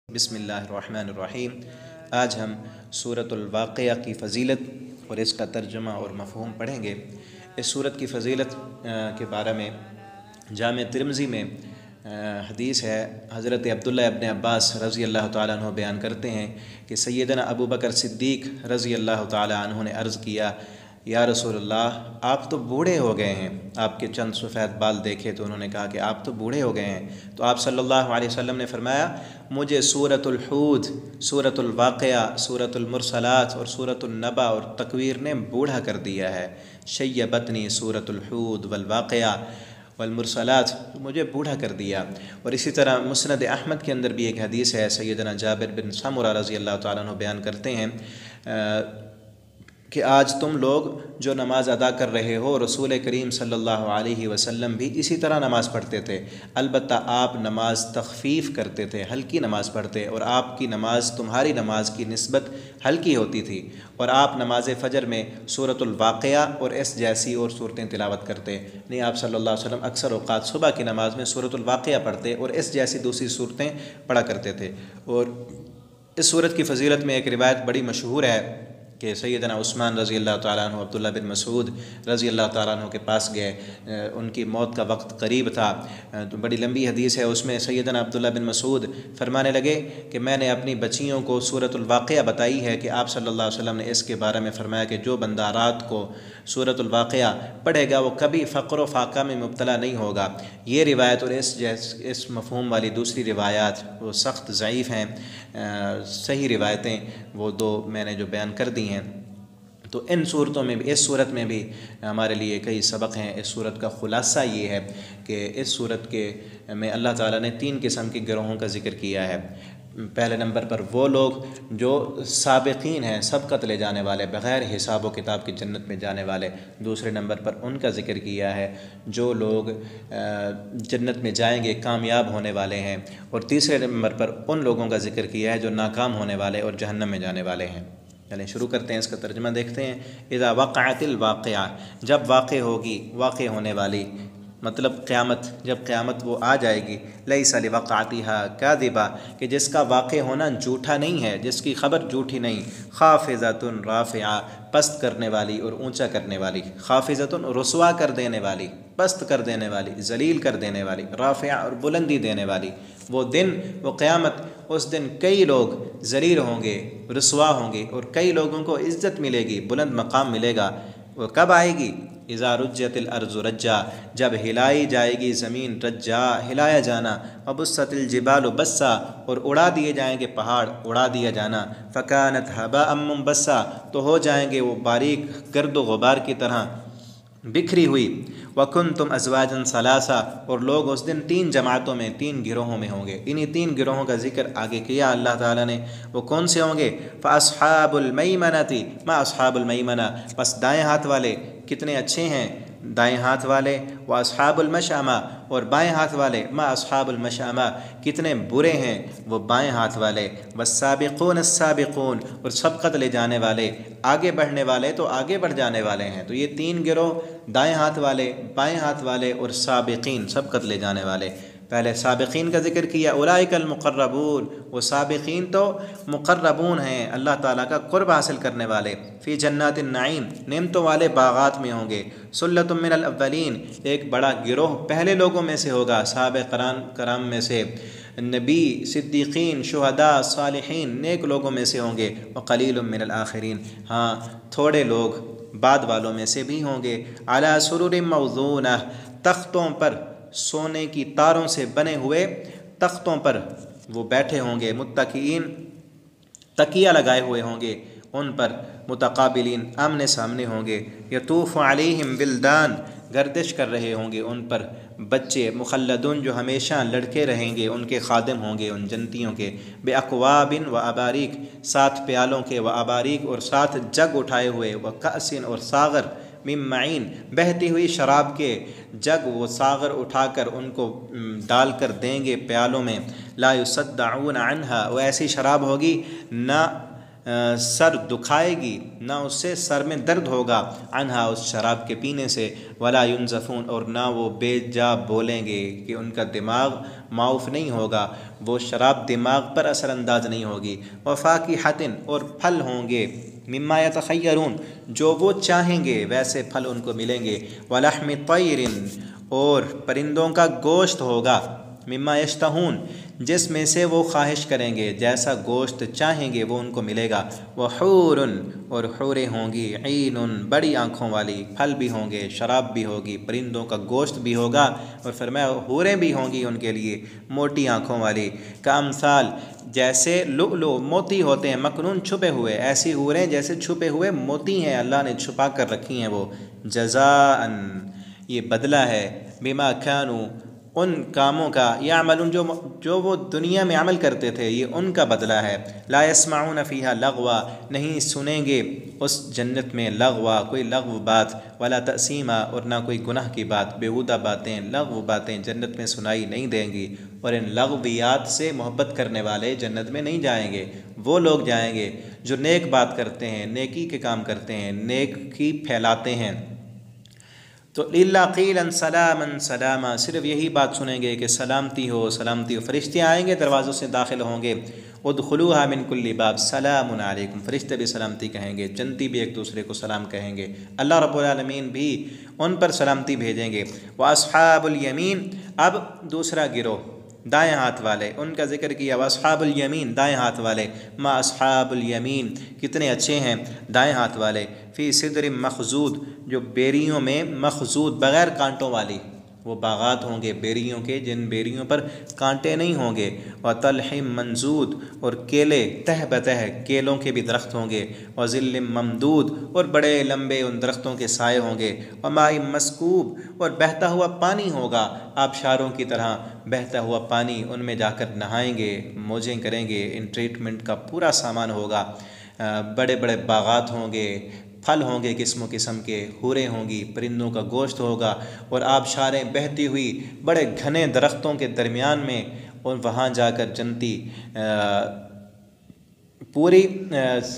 بسم اللہ الرحمن الرحیم۔ آج ہم سورۃ الواقعہ کی فضیلت اور اس کا ترجمہ اور مفہوم پڑھیں گے۔ اس سورت کی فضیلت کے بارے میں جامع ترمذی میں حدیث ہے، حضرت عبداللہ ابن عباس رضی اللہ تعالیٰ عنہ بیان کرتے ہیں کہ سیدنا ابو بکر صدیق رضی اللہ تعالیٰ عنہ نے عرض کیا، یا رسول اللہ، آپ تو بوڑھے ہو گئے ہیں۔ آپ کے چند سفید بال دیکھے تو انہوں نے کہا کہ آپ تو بوڑھے ہو گئے ہیں۔ تو آپ صلی اللہ علیہ وسلم نے فرمایا، مجھے سورۃ الحود، سورۃ الواقعہ، سورۃ المرسلات اور سورۃ النبا اور تکویر نے بوڑھا کر دیا ہے۔ شیبتنی سورۃ الحود والواقعہ والمرسلات، مجھے بوڑھا کر دیا۔ اور اسی طرح مسند احمد کے اندر بھی ایک حدیث ہے، سیدنا جابر بن سمرہ رضی اللہ تعالیٰ عنہ بیان کرتے ہیں کہ آج تم لوگ جو نماز ادا کر رہے ہو، رسول کریم صلی اللہ علیہ وسلم بھی اسی طرح نماز پڑھتے تھے، البتہ آپ نماز تخفیف کرتے تھے، ہلکی نماز پڑھتے، اور آپ کی نماز تمہاری نماز کی نسبت ہلکی ہوتی تھی، اور آپ نماز فجر میں سورۃ الواقعہ اور اس جیسی اور صورتیں تلاوت کرتے۔ نہیں، آپ صلی اللہ علیہ وسلم اکثر اوقات صبح کی نماز میں سورۃ الواقعہ پڑھتے اور اس جیسی دوسری صورتیں پڑھا کرتے تھے۔ اور اس صورت کی فضیلت میں ایک روایت بڑی مشہور ہے کہ سیدنا عثمان رضی اللہ تعالیٰ عنہ عبداللہ بن مسعود رضی اللہ تعالیٰ عنہ کے پاس گئے، ان کی موت کا وقت قریب تھا، تو بڑی لمبی حدیث ہے، اس میں سیدنا عبداللہ بن مسعود فرمانے لگے کہ میں نے اپنی بچیوں کو سورۃ الواقعہ بتائی ہے کہ آپ صلی اللہ علیہ وسلم نے اس کے بارے میں فرمایا کہ جو بندہ رات کو سورۃ الواقعہ پڑھے گا وہ کبھی فقر و فاقہ میں مبتلا نہیں ہوگا۔ یہ روایت اور اس مفہوم والی دوسری روایات وہ سخت ضعیف ہیں، صحیح روایتیں وہ دو میں نے جو بیان کر دی ہیں۔ تو ان صورتوں میں بھی، اس صورت میں بھی ہمارے لیے کئی سبق ہیں۔ اس صورت کا خلاصہ یہ ہے کہ اس صورت کے میں اللہ تعالیٰ نے 3 قسم کے گروہوں کا ذکر کیا ہے۔ پہلے نمبر پر وہ لوگ جو سابقین ہیں، سبقت لے جانے والے، بغیر حساب و کتاب کی جنت میں جانے والے۔ دوسرے نمبر پر ان کا ذکر کیا ہے جو لوگ جنت میں جائیں گے، کامیاب ہونے والے ہیں۔ اور تیسرے نمبر پر ان لوگوں کا ذکر کیا ہے جو ناکام ہونے والے اور جہنم میں جانے والے ہیں۔ چلیں شروع کرتے ہیں، اس کا ترجمہ دیکھتے ہیں۔ اذا وقعت الواقعہ، جب واقع ہوگی، واقع ہونے والی، مطلب قیامت، جب قیامت وہ آ جائے گی۔ لیس لوقعتھا کاذبہ، کہ جس کا واقع ہونا جھوٹا نہیں ہے، جس کی خبر جھوٹی نہیں۔ خافضۃ رافعہ، پست کرنے والی اور اونچا کرنے والی۔ خافضۃ، رسوا کر دینے والی، پست کر دینے والی، ذلیل کر دینے والی۔ رافعہ، اور بلندی دینے والی۔ وہ دن، وہ قیامت، اس دن کئی لوگ ذلیل ہوں گے، رسوا ہوں گے، اور کئی لوگوں کو عزت ملے گی، بلند مقام ملے گا۔ وہ کب آئے گی؟ اذا رجت الارض رجا، جب ہلائی جائے گی زمین، رجا ہلایا جانا، وبست الجبال بسا، اور اڑا دیے جائیں گے پہاڑ، اڑا دیا جانا۔ فکانت ہباء منبثا، تو ہو جائیں گے وہ باریک گرد و غبار کی طرح بکھری ہوئی۔ وکنتم ازواجا ثلاثا، اور لوگ اس دن 3 جماعتوں میں، 3 گروہوں میں ہوں گے۔ انہی 3 گروہوں کا ذکر آگے کیا اللہ تعالیٰ نے۔ وہ کون سے ہوں گے؟ فاصحاب المیمنۃ ما اصحاب المیمنہ، پس دائیں ہاتھ والے کتنے اچھے ہیں دائیں ہاتھ والے۔ واصحاب المشأمہ، اور بائیں ہاتھ والے، ما اصحاب المشأمہ، کتنے برے ہیں وہ بائیں ہاتھ والے۔ والسابقون السابقون، اور سبقت لے جانے والے، آگے بڑھنے والے تو آگے بڑھ جانے والے ہیں۔ تو یہ 3 گروہ، دائیں ہاتھ والے، بائیں ہاتھ والے اور سابقین، سبقت لے جانے والے۔ پہلے سابقین کا ذکر کیا، اولئک المقربون، وہ سابقین تو مقربون ہیں، اللہ تعالیٰ کا قرب حاصل کرنے والے۔ فی جنات النعیم، نعمتوں والے باغات میں ہوں گے۔ ثلۃ من الاولین، ایک بڑا گروہ پہلے لوگوں میں سے ہوگا، صحابہ کرام میں سے، نبی، صدیقین، شہداء، صالحین، نیک لوگوں میں سے ہوں گے۔ وقلیل من الآخرین، ہاں تھوڑے لوگ بعد والوں میں سے بھی ہوں گے۔ علی سرر موضونہ، تختوں پر، سونے کی تاروں سے بنے ہوئے تختوں پر وہ بیٹھے ہوں گے۔ متکئین، تکیہ لگائے ہوئے ہوں گے ان پر۔ متقابلین، آمنے سامنے ہوں گے۔ یطوف علیہم ولدان، گردش کر رہے ہوں گے ان پر بچے۔ مخلدون، جو ہمیشہ لڑکے رہیں گے، ان کے خادم ہوں گے ان جنتیوں کے۔ باکواب و اباریک، 7 پیالوں کے، و اباریک، اور 7 جگ اٹھائے ہوئے۔ وکأس، اور ساغر، من معین، بہتی ہوئی شراب کے جگ، وہ ساغر اٹھا کر ان کو ڈال کر دیں گے پیالوں میں۔ لا یصدعون عنہا، وہ ایسی شراب ہوگی نہ سر دکھائے گی، نہ اس سے سر میں درد ہوگا، عنہا اس شراب کے پینے سے، ولا ینزفون اور نہ وہ بے جا بولیں گے کہ ان کا دماغ معاف نہیں ہوگا، وہ شراب دماغ پر اثر انداز نہیں ہوگی، وفاکہۃ اور پھل ہوں گے، مما یتخیرون جو وہ چاہیں گے ویسے پھل ان کو ملیں گے، ولحم طیر اور پرندوں کا گوشت ہوگا، مما یشتہون جس میں سے وہ خواہش کریں گے، جیسا گوشت چاہیں گے وہ ان کو ملے گا، وحور اور حوریں ہوں گی، عین بڑی آنکھوں والی، پھل بھی ہوں گے، شراب بھی ہوگی، پرندوں کا گوشت بھی ہوگا، اور فرمایا حوریں بھی ہوں گی ان کے لیے موٹی آنکھوں والی، کامثال جیسے لؤلؤ موتی ہوتے ہیں، مکنون چھپے ہوئے، ایسی حوریں جیسے چھپے ہوئے موتی ہیں، اللہ نے چھپا کر رکھی ہیں وہ، جزاء یہ بدلہ ہے، بما کانوا ان کاموں کا، یعملون جو وہ دنیا میں عمل کرتے تھے، یہ ان کا بدلہ ہے، لا یسمعون فیہا لغوا نہیں سنیں گے اس جنت میں لغوا کوئی لغو بات، ولا تأثیما اور نہ کوئی گناہ کی بات، بیہودہ باتیں لغو باتیں جنت میں سنائی نہیں دیں گی، اور ان لغویات سے محبت کرنے والے جنت میں نہیں جائیں گے، وہ لوگ جائیں گے جو نیک بات کرتے ہیں، نیکی کے کام کرتے ہیں، نیکی پھیلاتے ہیں، تو الا قیلا سلاما سلاما صرف یہی بات سنیں گے کہ سلامتی ہو سلامتی ہو، فرشتے آئیں گے دروازوں سے داخل ہوں گے، ادخلوها من کل باب سلام علیکم، فرشتے بھی سلامتی کہیں گے، جنتی بھی ایک دوسرے کو سلام کہیں گے، اللہ رب العالمین بھی ان پر سلامتی بھیجیں گے، واصحاب الیمین اب دوسرا گروہ دائیں ہاتھ والے ان کا ذکر کیا، واصحاب الیمین دائیں ہاتھ والے، ما اصحاب الیمین کتنے اچھے ہیں دائیں ہاتھ والے، فی صدر مخضود جو بیریوں میں مخضود بغیر کانٹوں والی، وہ باغات ہوں گے بیریوں کے جن بیریوں پر کانٹے نہیں ہوں گے، وطلح منضود اور کیلے تہ بتہ کیلوں کے بھی درخت ہوں گے، وظل ممدود اور بڑے لمبے ان درختوں کے سائے ہوں گے، وماء مسکوب اور بہتا ہوا پانی ہوگا، آبشاروں کی طرح بہتا ہوا پانی، ان میں جا کر نہائیں گے، موجیں کریں گے، ان ٹریٹمنٹ کا پورا سامان ہوگا، بڑے بڑے باغات ہوں گے، پھل ہوں گے قسم و قسم کے، حوریں ہوں گی، پرندوں کا گوشت ہوگا، اور آبشاریں بہتی ہوئی بڑے گھنے درختوں کے درمیان میں، اور وہاں جا کر جنتی پوری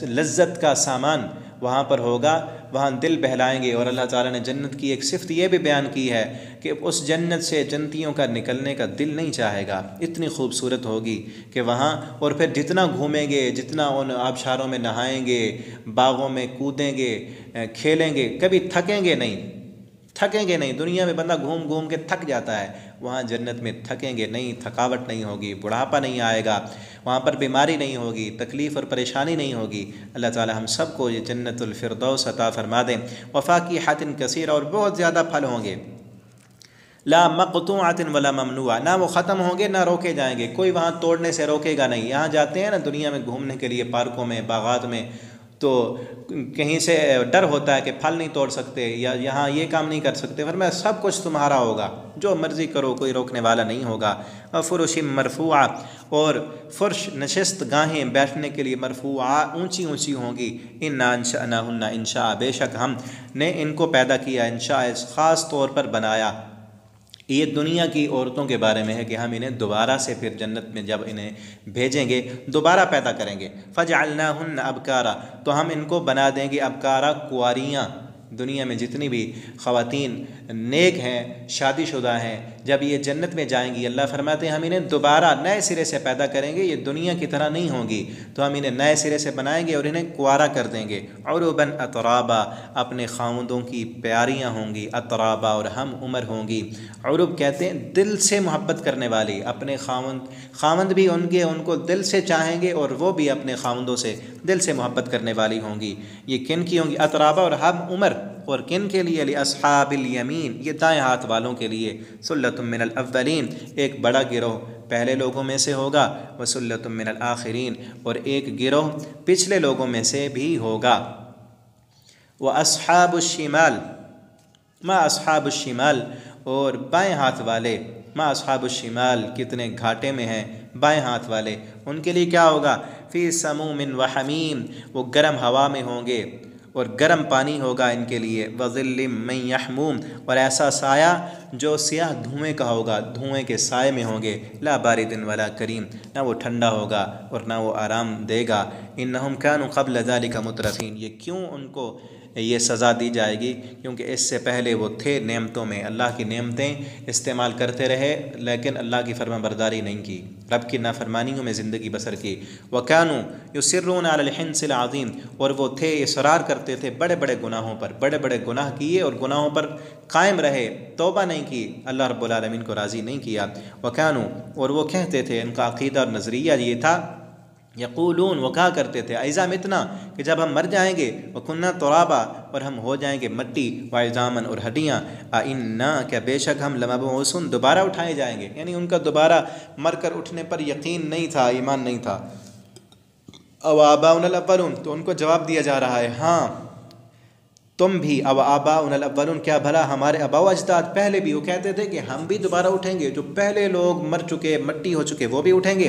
لذت کا سامان وہاں پر ہوگا، وہاں دل بہلائیں گے، اور اللہ تعالیٰ نے جنت کی ایک صفت یہ بھی بیان کی ہے کہ اس جنت سے جنتیوں کا نکلنے کا دل نہیں چاہے گا، اتنی خوبصورت ہوگی کہ وہاں، اور پھر جتنا گھومیں گے، جتنا ان آبشاروں میں نہائیں گے، باغوں میں کودیں گے، کھیلیں گے، کبھی تھکیں گے نہیں، تھکیں گے نہیں، دنیا میں بندہ گھوم گھوم کے تھک جاتا ہے، وہاں جنت میں تھکیں گے نہیں، تھکاوٹ نہیں ہوگی، بڑھاپا نہیں آئے گا، وہاں پر بیماری نہیں ہوگی، تکلیف اور پریشانی نہیں ہوگی، اللہ تعالی ہم سب کو یہ جنت الفردوس عطا فرما دیں، وفاکہۃ کثیر اور بہت زیادہ پھل ہوں گے، لا مقطوعۃ ولا ممنوعہ نہ وہ ختم ہوں گے نہ روکے جائیں گے، کوئی وہاں توڑنے سے روکے گا نہیں، یہاں جاتے ہیں نا دنیا میں گھومنے کے لیے پارکوں میں باغات میں، تو کہیں سے ڈر ہوتا ہے کہ پھل نہیں توڑ سکتے یا یہاں یہ کام نہیں کر سکتے، فرمایا سب کچھ تمہارا ہوگا، جو مرضی کرو کوئی روکنے والا نہیں ہوگا، فرش مرفوعہ اور فرش نشست گاہیں بیٹھنے کے لیے مرفوعہ اونچی اونچی ہوں گی، انا انشأناہن انشاء بے شک ہم نے ان کو پیدا کیا، انشاء خاص طور پر بنایا، یہ دنیا کی عورتوں کے بارے میں ہے کہ ہم انہیں دوبارہ سے پھر جنت میں جب انہیں بھیجیں گے دوبارہ پیدا کریں گے، فجعلناہن ابکارا تو ہم ان کو بنا دیں گے ابکارا کنواریاں، دنیا میں جتنی بھی خواتین نیک ہیں شادی شدہ ہیں جب یہ جنت میں جائیں گی، اللہ فرماتے ہیں ہم انہیں دوبارہ نئے سرے سے پیدا کریں گے، یہ دنیا کی طرح نہیں ہوں گی، تو ہم انہیں نئے سرے سے بنائیں گے اور انہیں کنوارا کر دیں گے، عرباً اترابا اپنے خاوندوں کی پیاریاں ہوں گی، اترابا اور ہم عمر ہوں گی، عرب کہتے ہیں دل سے محبت کرنے والی، اپنے خاوند بھی ان کو دل سے چاہیں گے اور وہ بھی اپنے خاوندوں سے دل سے محبت کرنے والی ہوں گی، یہ کن کی ہوں گی؟ اترابا اور ہم عمر، اور کن کے لیے؟ لاصحاب الیمین یہ دائیں ہاتھ والوں کے لیے، ثلۃ من الاولین ایک بڑا گروہ پہلے لوگوں میں سے ہوگا، وثلۃ من الآخرین اور ایک گروہ پچھلے لوگوں میں سے بھی ہوگا، واصحاب الشمال ما اصحاب الشمال اور بائیں ہاتھ والے، ما اصحاب الشمال کتنے گھاٹے میں ہیں بائیں ہاتھ والے، ان کے لیے کیا ہوگا؟ فی سموم و حمیم وہ گرم ہوا میں ہوں گے اور گرم پانی ہوگا ان کے لیے، وظل من یحموم، اور ایسا سایہ جو سیاہ دھوئیں کا ہوگا، دھوئیں کے سائے میں ہوں گے، لا بارد ولا کریم، نہ وہ ٹھنڈا ہوگا اور نہ وہ آرام دے گا۔ انہم کانوا قبل ذلک مترفین، یہ کیوں ان کو یہ سزا دی جائے گی؟ کیونکہ اس سے پہلے وہ تھے نعمتوں میں، اللہ کی نعمتیں استعمال کرتے رہے لیکن اللہ کی فرما برداری نہیں کی، رب کی نافرمانیوں میں زندگی بسر کی۔ وَكَانُوا يُصِرُّونَ عَلَى الْحِنْثِ الْعَظِيمِ، اور وہ تھے اصرار کرتے تھے بڑے بڑے گناہوں پر، بڑے بڑے گناہ کیے اور گناہوں پر قائم رہے، توبہ نہیں کی، اللہ رب العالمین کو راضی نہیں کیا۔ وَكَانُوا، اور وہ کہتے تھے، ان کا عقیدہ اور نظریہ یہ تھا، یقولون، وہ کہا کرتے تھے، اذا متنا، کہ جب ہم مر جائیں گے، وکننا ترابا، اور ہم ہو جائیں گے مٹی، وعظاما، اور ہڈیاں، انا، کیا بے شک ہم لمبعوثون، دوبارہ اٹھائے جائیں گے، یعنی ان کا دوبارہ مر کر اٹھنے پر یقین نہیں تھا، ایمان نہیں تھا۔ او آباؤنا الاولون، تو ان کو جواب دیا جا رہا ہے، ہاں تم بھی، او آباؤنا الاولون، کیا بھلا ہمارے آباء و اجداد پہلے بھی وہ کہتے تھے کہ ہم بھی دوبارہ اٹھیں گے، جو پہلے لوگ مر چکے، مٹی ہو چکے، وہ بھی اٹھیں گے؟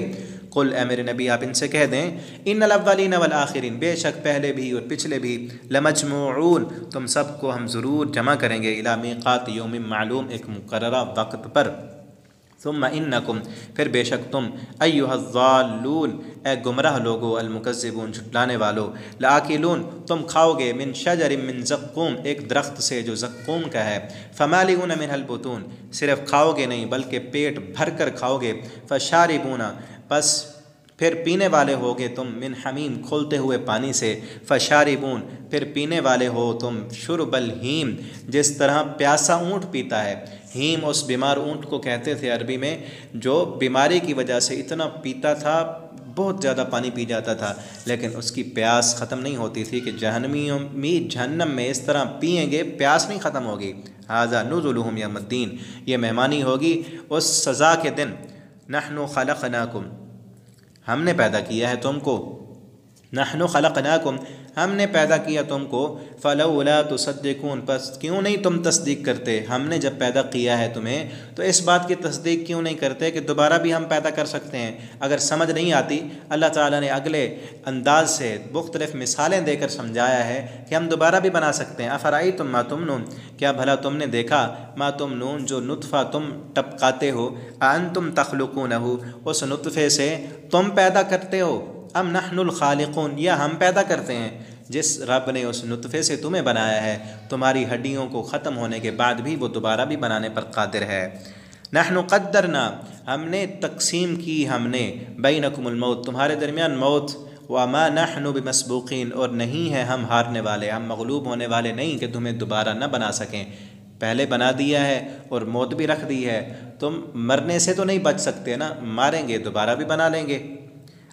قل، اے میرے نبی آپ ان سے کہہ دیں، ان الاولین والآخرین، بے شک پہلے بھی اور پچھلے بھی، لمجموعون، تم سب کو ہم ضرور جمع کریں گے، الی میقات یوم معلوم، ایک مقررہ وقت پر۔ ثم انکم، پھر بے شک تم، ایھا الضالون، اے گمراہ لوگو، المکذبون، جھٹلانے والو، لآکلون، تم کھاؤ گے، من شجر من زقوم، ایک درخت سے جو زقوم کا ہے، فمالئون منہ البطون، صرف کھاؤ گے نہیں بلکہ پیٹ بھر کر کھاؤ گے، فشاربون، بس پھر پینے والے ہوگے تم، من حمیم، کھولتے ہوئے پانی سے، فشاربون، پھر پینے والے ہو تم، شرب الہیم، جس طرح پیاسا اونٹ پیتا ہے۔ ہیم اس بیمار اونٹ کو کہتے تھے عربی میں، جو بیماری کی وجہ سے اتنا پیتا تھا، بہت زیادہ پانی پی جاتا تھا لیکن اس کی پیاس ختم نہیں ہوتی تھی، کہ جہنم میں اس طرح پئیں گے پیاس نہیں ختم ہوگی۔ ھذا نزلھم یوم الدین، یہ مہمانی ہوگی اس سزا کے دن۔ نحن خلقناکم، ہم نے پیدا کیا ہے تم کو، نحن خلقناکم، ہم نے پیدا کیا تم کو، فلولا تصدقون، پس کیوں نہیں تم تصدیق کرتے؟ ہم نے جب پیدا کیا ہے تمہیں تو اس بات کی تصدیق کیوں نہیں کرتے کہ دوبارہ بھی ہم پیدا کر سکتے ہیں؟ اگر سمجھ نہیں آتی، اللہ تعالیٰ نے اگلے انداز سے مختلف مثالیں دے کر سمجھایا ہے کہ ہم دوبارہ بھی بنا سکتے ہیں۔ افرأیتم ما تمنون، کیا بھلا تم نے دیکھا، ما تمنون، جو نطفہ تم ٹپکاتے ہو، انتم تخلقونہ، اس نطفے سے تم پیدا کرتے ہو، ام نحن الخالقون، یا ہم پیدا کرتے ہیں؟ جس رب نے اس نطفے سے تمہیں بنایا ہے، تمہاری ہڈیوں کو ختم ہونے کے بعد بھی وہ دوبارہ بھی بنانے پر قادر ہے۔ نحن قدرنا، ہم نے تقسیم کی، ہم نے، بینکم الموت، تمہارے درمیان موت، وما نحن بمسبوقین، اور نہیں ہیں ہم ہارنے والے، ہم مغلوب ہونے والے نہیں کہ تمہیں دوبارہ نہ بنا سکیں، پہلے بنا دیا ہے اور موت بھی رکھ دی ہے، تم مرنے سے تو نہیں بچ سکتے نا، ماریں گے دوبارہ بھی بنا لیں گے۔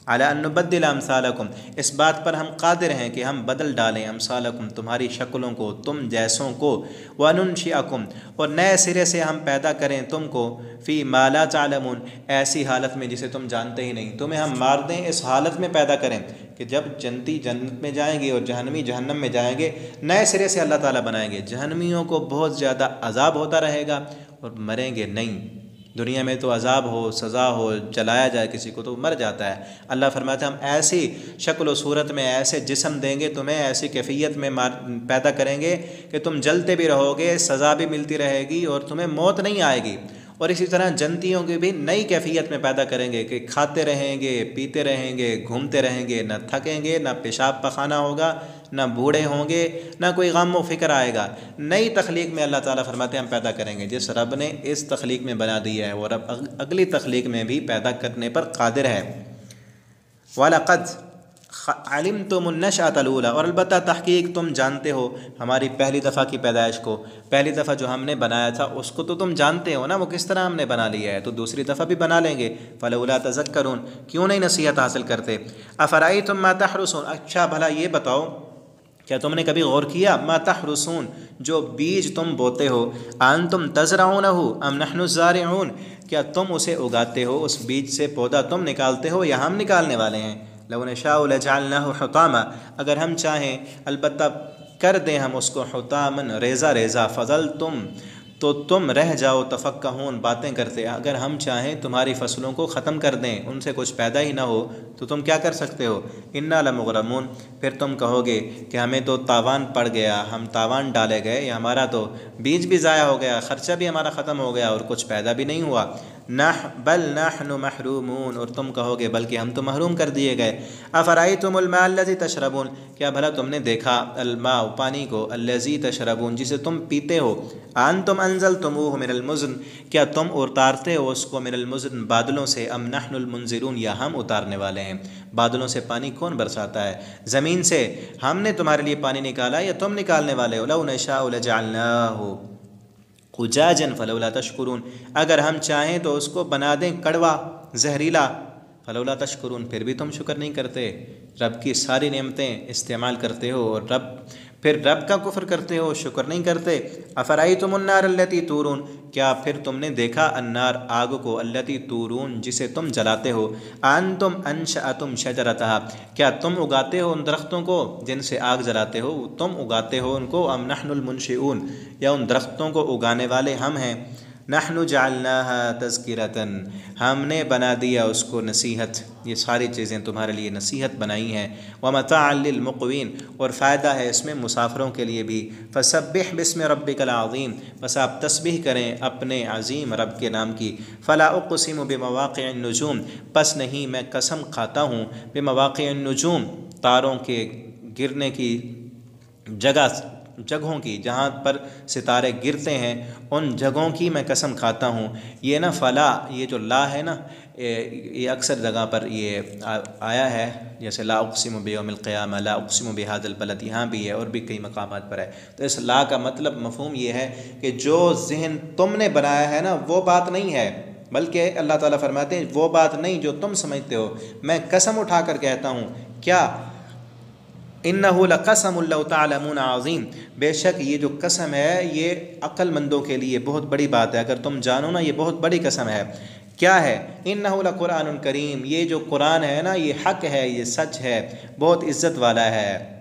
علی ان نبدل امثالکم، اس بات پر ہم قادر ہیں کہ ہم بدل ڈالیں امثالکم، تمہاری شکلوں کو، تم جیسوں کو، وننشئکم، اور نئے سرے سے ہم پیدا کریں تم کو، فی ما لا تعلمون، ایسی حالت میں جسے تم جانتے ہی نہیں، تمہیں ہم مار دیں اس حالت میں پیدا کریں کہ جب جنتی جنت میں جائیں گے اور جہنمی جہنم میں جائیں گے، نئے سرے سے اللہ تعالیٰ بنائیں گے، جہنمیوں کو بہت زیادہ عذاب ہوتا رہے گا اور مریں گے نہیں۔ دنیا میں تو عذاب ہو، سزا ہو، جلایا جائے کسی کو تو مر جاتا ہے، اللہ فرماتا ہے ہم ایسی شکل و صورت میں، ایسے جسم دیں گے تمہیں، ایسی کیفیت میں پیدا کریں گے کہ تم جلتے بھی رہو گے، سزا بھی ملتی رہے گی اور تمہیں موت نہیں آئے گی۔ اور اسی طرح جنتیوں کی بھی نئی کیفیت میں پیدا کریں گے کہ کھاتے رہیں گے، پیتے رہیں گے، گھومتے رہیں گے، نہ تھکیں گے، نہ پیشاب پخانہ ہوگا، نہ بوڑھے ہوں گے، نہ کوئی غم و فکر آئے گا۔ نئی تخلیق میں اللہ تعالیٰ فرماتے ہیں ہم پیدا کریں گے، جس رب نے اس تخلیق میں بنا دیا ہے وہ رب اگلی تخلیق میں بھی پیدا کرنے پر قادر ہے۔ وَلَقَدْ عَلِمْتُمُ النَّشْأَةَ الْأُولَىٰ، اور البتہ تحقیق تم جانتے ہو ہماری پہلی دفعہ کی پیدائش کو، پہلی دفعہ جو ہم نے بنایا تھا اس کو تو تم جانتے ہو نا، وہ کس طرح ہم نے بنا لیا ہے، تو دوسری دفعہ بھی بنا لیں گے۔ فَلَوْلَا تَذَكَّرُونَ، کیوں نہیں نصیحت حاصل کرتے؟ أَفَرَأَيْتُم مَّا تَحْرُثُونَ، اچھا بھلا یہ بتاؤ، کیا تم نے کبھی غور کیا، ما تحرسون، جو بیج تم بوتے ہو، انتم تزرعونہ ام نحن الزارعون، کیا تم اسے اگاتے ہو، اس بیج سے پودا تم نکالتے ہو یا ہم نکالنے والے ہیں؟ لو نشاء لجعلناہ حطاما، اگر ہم چاہیں البتہ کر دیں ہم اس کو حطاما، ریزہ ریزہ، فظلتم تو تم رہ جاؤ تفکہون، باتیں کرتے۔ اگر ہم چاہیں تمہاری فصلوں کو ختم کر دیں، ان سے کچھ پیدا ہی نہ ہو، تو تم کیا کر سکتے ہو؟ انا لمغرمون، پھر تم کہو گے کہ ہمیں تو تاوان پڑ گیا، ہم تاوان ڈالے گئے، یا ہمارا تو بیج بھی ضائع ہو گیا، خرچہ بھی ہمارا ختم ہو گیا اور کچھ پیدا بھی نہیں ہوا۔ بل نحن محرومون، اور تم کہو گے بلکہ ہم تو محروم کر دیے گئے۔ افرأیتم الماء الذی تشربون، کیا بھلا تم نے دیکھا الماء، پانی کو، الذی تشربون، جسے تم پیتے ہو، انتم انزلتموہ من المزن، کیا تم اتارتے ہو اس کو من المزن، بادلوں سے، ام نحن المنزلون، یا ہم اتارنے والے ہیں؟ بادلوں سے پانی کون برساتا ہے؟ زمین سے ہم نے تمہارے لیے پانی نکالا یا تم نکالنے والے ہو؟ لو نشاء لجعلناہ اجاجا فلولا تشکرون، اگر ہم چاہیں تو اس کو بنا دیں کڑوا، زہریلا، فلولا تشکرون، پھر بھی تم شکر نہیں کرتے۔ رب کی ساری نعمتیں استعمال کرتے ہو اور پھر رب کا کفر کرتے ہو، شکر نہیں کرتے۔ افرأیتم النار التی تورون، کیا پھر تم نے دیکھا النار، آگ کو، التی تورون، جسے تم جلاتے ہو، انتم انشأتم شجرتہا، کیا تم اگاتے ہو ان درختوں کو جن سے آگ جلاتے ہو، تم اگاتے ہو ان کو، ام نحن المنشئون، یا ان درختوں کو اگانے والے ہم ہیں؟ نحن جعلناها تذکرۃ، ہم نے بنا دیا اس کو نصیحت، یہ ساری چیزیں تمہارے لیے نصیحت بنائی ہیں۔ ومتاعا للمقوین، اور فائدہ ہے اس میں مسافروں کے لیے بھی۔ فسبح باسم ربک العظیم، بس آپ تسبیح کریں اپنے عظیم رب کے نام کی۔ فلا اقسم بمواقع النجوم، پس نہیں میں قسم کھاتا ہوں بمواقع النجوم، تاروں کے گرنے کی جگہوں کی، جہاں پر ستارے گرتے ہیں ان جگہوں کی میں قسم کھاتا ہوں۔ یہ نا فلا، یہ جو لا ہے نا، یہ اکثر جگہ پر یہ آیا ہے، جیسے لا اقسم بیوم القیامہ، لا اقسم بہذا البلد، یہاں بھی ہے اور بھی کئی مقامات پر ہے۔ تو اس لا کا مطلب، مفہوم یہ ہے کہ جو ذہن تم نے بنایا ہے نا وہ بات نہیں ہے، بلکہ اللہ تعالیٰ فرماتے ہیں وہ بات نہیں جو تم سمجھتے ہو، میں قسم اٹھا کر کہتا ہوں۔ کیا؟ انہ لقسم لو تعلمون عظیم، بے شک یہ جو قسم ہے یہ عقل مندوں کے لیے بہت بڑی بات ہے، اگر تم جانو نا یہ بہت بڑی قسم ہے۔ کیا ہے؟ انہ لقرآن کریم، یہ جو قرآن ہے نا یہ حق ہے، یہ سچ ہے، بہت عزت والا ہے۔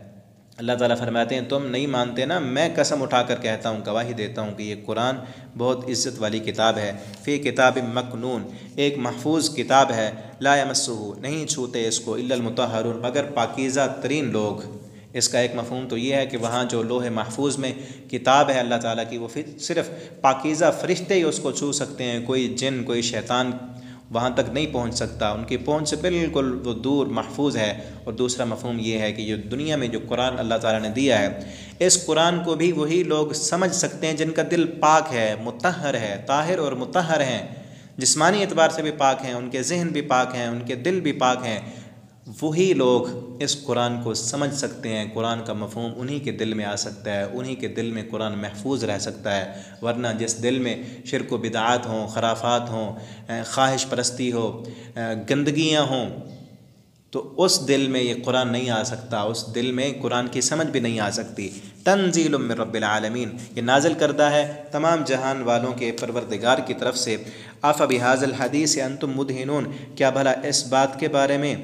اللہ تعالیٰ فرماتے ہیں تم نہیں مانتے نا، میں قسم اٹھا کر کہتا ہوں، گواہی دیتا ہوں کہ یہ قرآن بہت عزت والی کتاب ہے۔ فی کتاب مکنون، ایک محفوظ کتاب ہے، لا یمسہ، نہیں چھوتے اس کو، الا المطہرون، مگر پاکیزہ ترین لوگ۔ اس کا ایک مفہوم تو یہ ہے کہ وہاں جو لوح محفوظ میں کتاب ہے اللہ تعالیٰ کی، وہ صرف پاکیزہ فرشتے ہی اس کو چھو سکتے ہیں، کوئی جن، کوئی شیطان وہاں تک نہیں پہنچ سکتا، ان کی پہنچ سے بالکل وہ دور محفوظ ہے۔ اور دوسرا مفہوم یہ ہے کہ یہ دنیا میں جو قرآن اللہ تعالیٰ نے دیا ہے، اس قرآن کو بھی وہی لوگ سمجھ سکتے ہیں جن کا دل پاک ہے، مطہر ہے، طاہر اور مطہر ہیں، جسمانی اعتبار سے بھی پاک ہیں، ان کے ذہن بھی پاک ہیں، ان کے دل بھی پاک ہیں، وہی لوگ اس قرآن کو سمجھ سکتے ہیں۔ قرآن کا مفہوم انہی کے دل میں آ سکتا ہے، انہی کے دل میں قرآن محفوظ رہ سکتا ہے، ورنہ جس دل میں شرک و بدعات ہوں، خرافات ہوں، خواہش پرستی ہو، گندگیاں ہوں، تو اس دل میں یہ قرآن نہیں آ سکتا، اس دل میں قرآن کی سمجھ بھی نہیں آ سکتی۔ تنزیل من رب العالمین، یہ نازل کردہ ہے تمام جہان والوں کے پروردگار کی طرف سے۔ افبہذا الحدیث انتم مدہنون، کیا بھلا اس بات کے بارے میں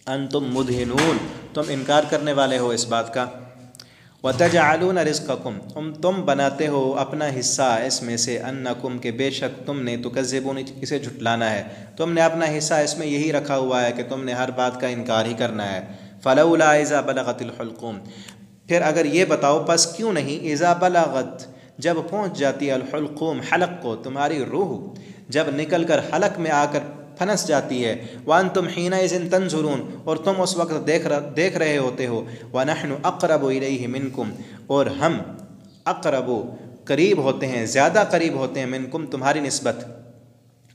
انتم مدہنون، تم انکار کرنے والے ہو اس بات کا۔ وتجعلون رزقکم، تم بناتے ہو اپنا حصہ اس میں سے، انکم، کہ بے شک تم نے، تکذبون، اسے جھٹلانا ہے، تم نے اپنا حصہ اس میں یہی رکھا ہوا ہے کہ تم نے ہر بات کا انکار ہی کرنا ہے۔ فلولا اذا بلغت الحلقوم، پھر اگر یہ بتاؤ پس کیوں نہیں، اذا بلغت، جب پہنچ جاتی ہے، الحلقوم، حلق کو، تمہاری روح جب نکل کر حلق میں آ کر پھنس جاتی ہے، وانتم حینئذ تنظرون، اور تم اس وقت دیکھ رہے ہوتے ہو، ونحن اقرب الیہ منکم، اور ہم اقرب، قریب ہوتے ہیں، زیادہ قریب ہوتے ہیں، منکم، تمہاری نسبت،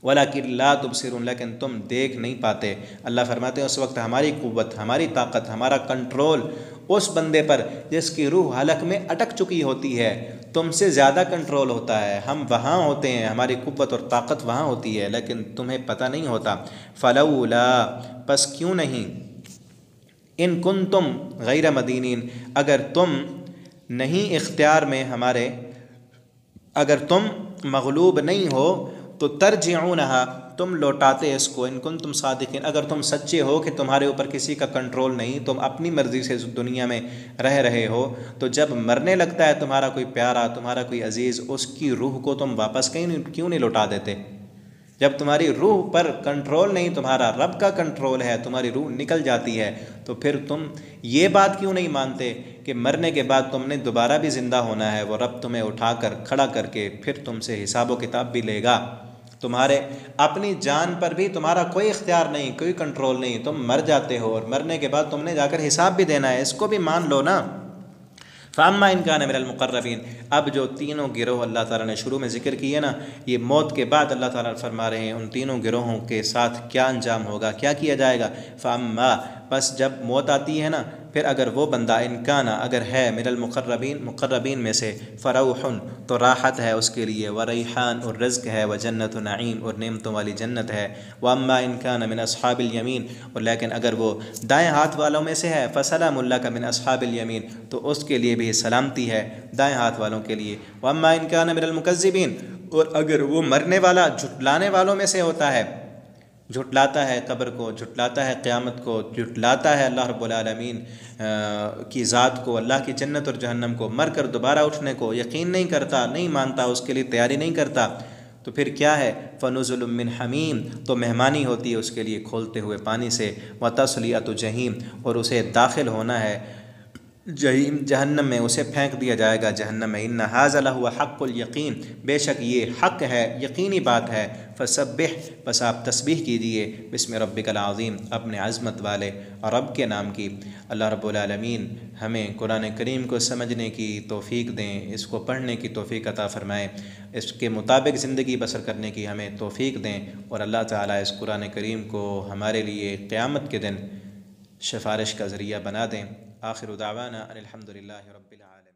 ولکن لا تبصرون، لیکن تم دیکھ نہیں پاتے۔ اللہ فرماتے ہیں اس وقت ہماری قوت، ہماری طاقت، ہمارا کنٹرول اس بندے پر جس کی روح حلق میں اٹک چکی ہوتی ہے، تم سے زیادہ کنٹرول ہوتا ہے، ہم وہاں ہوتے ہیں، ہماری قوت اور طاقت وہاں ہوتی ہے، لیکن تمہیں پتہ نہیں ہوتا۔ فلولا، پس کیوں نہیں، ان کنتم غیر مدینین، اگر تم نہیں اختیار میں ہمارے، اگر تم مغلوب نہیں ہو، تو ترجعونہا، تم لوٹاتے اس کو، ان کن تم صادقین، اگر تم سچے ہو کہ تمہارے اوپر کسی کا کنٹرول نہیں، تم اپنی مرضی سے دنیا میں رہ رہے ہو، تو جب مرنے لگتا ہے تمہارا کوئی پیارا، تمہارا کوئی عزیز، اس کی روح کو تم واپس کیوں نہیں لوٹا دیتے؟ جب تمہاری روح پر کنٹرول نہیں، تمہارا رب کا کنٹرول ہے، تمہاری روح نکل جاتی ہے، تو پھر تم یہ بات کیوں نہیں مانتے کہ مرنے کے بعد تم نے دوبارہ بھی زندہ ہونا ہے؟ وہ رب تمہیں اٹھا کر کھڑا کر کے پھر تم سے حساب و کتاب بھی لے گا۔ تمہارے اپنی جان پر بھی تمہارا کوئی اختیار نہیں، کوئی کنٹرول نہیں، تم مر جاتے ہو، اور مرنے کے بعد تم نے جا کر حساب بھی دینا ہے، اس کو بھی مان لو نا۔ فاما ان کان من المقربین، اب جو تینوں گروہ اللہ تعالیٰ نے شروع میں ذکر کیے نا، یہ موت کے بعد اللہ تعالیٰ فرما رہے ہیں ان تینوں گروہوں کے ساتھ کیا انجام ہوگا، کیا کیا جائے گا۔ فاما، بس جب موت آتی ہے نا، پھر اگر وہ بندہ انکانا، اگر ہے من المقربین، مقربین میں سے، فروح، تو راحت ہے اس کے لیے، وریحان، اور رزق ہے، وجنت نعیم، اور نعمتوں والی جنت ہے۔ واما ان کان من اصحاب الیمین، اور لیکن اگر وہ دائیں ہاتھ والوں میں سے ہے، فسلام لک من اصحاب الیمین، تو اس کے لیے بھی سلامتی ہے دائیں ہاتھ والوں کے لیے۔ واما ان کان من المکذبین، اور اگر وہ مرنے والا جھٹلانے والوں میں سے ہوتا ہے، جھٹلاتا ہے قبر کو، جھٹلاتا ہے قیامت کو، جھٹلاتا ہے اللہ رب العالمین کی ذات کو، اللہ کی جنت اور جہنم کو، مر کر دوبارہ اٹھنے کو یقین نہیں کرتا، نہیں مانتا، اس کے لیے تیاری نہیں کرتا، تو پھر کیا ہے؟ فنزل من حمیم، تو مہمانی ہوتی ہے اس کے لیے کھولتے ہوئے پانی سے، وتصلیۃ جحیم، اور اسے داخل ہونا ہے جہیم، جہنم میں، اسے پھینک دیا جائے گا جہنم میں۔ ان ھذا لہو حق الیقین، بے شک یہ حق ہے، یقینی بات ہے۔ فسبح، بس آپ تسبیح کیجئے، بسم ربک العظیم، اپنے عظمت والے اور رب کے نام کی۔ اللہ رب العالمین ہمیں قرآن کریم کو سمجھنے کی توفیق دیں، اس کو پڑھنے کی توفیق عطا فرمائیں، اس کے مطابق زندگی بسر کرنے کی ہمیں توفیق دیں، اور اللہ تعالیٰ اس قرآن کریم کو ہمارے لیے قیامت کے دن سفارش کا ذریعہ بنا دیں۔ آخر دعوانا ان الحمد للہ رب العالمین۔